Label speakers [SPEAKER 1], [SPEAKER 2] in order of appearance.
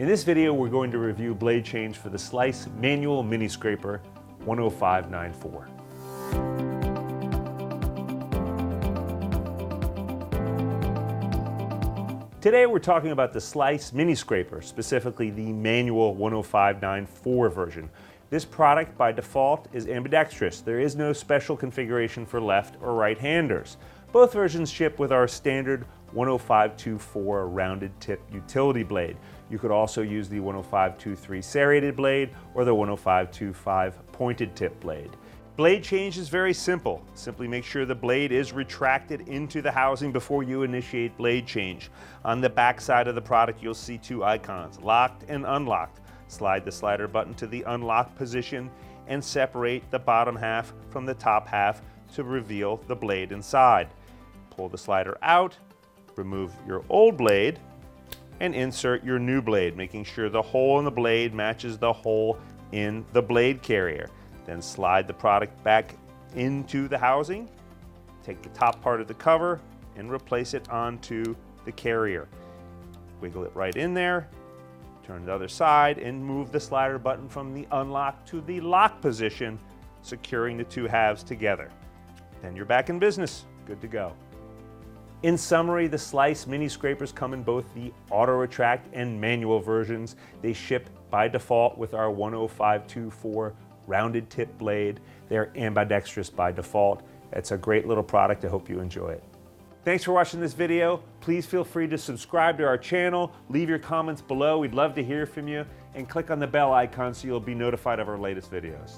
[SPEAKER 1] In this video, we're going to review blade change for the Slice Manual Mini Scraper 10594. Today we're talking about the Slice Mini Scraper, specifically the manual 10594 version. This product by default is ambidextrous. There is no special configuration for left or right-handers. Both versions ship with our standard 10524 rounded tip utility blade. You could also use the 10523 serrated blade or the 10525 pointed tip blade. Blade change is very simple. Simply make sure the blade is retracted into the housing before you initiate blade change. On the back side of the product, you'll see two icons, locked and unlocked. Slide the slider button to the unlocked position and separate the bottom half from the top half to reveal the blade inside. Pull the slider out, remove your old blade, and insert your new blade, making sure the hole in the blade matches the hole in the blade carrier. Then slide the product back into the housing, take the top part of the cover and replace it onto the carrier. Wiggle it right in there, turn the other side and move the slider button from the unlock to the lock position, securing the two halves together. Then you're back in business, good to go. In summary, the Slice Mini Scrapers come in both the auto retract and manual versions. They ship by default with our 10524 rounded tip blade. They're ambidextrous by default. It's a great little product. I hope you enjoy it. Thanks for watching this video. Please feel free to subscribe to our channel, leave your comments below. We'd love to hear from you, and click on the bell icon so you'll be notified of our latest videos.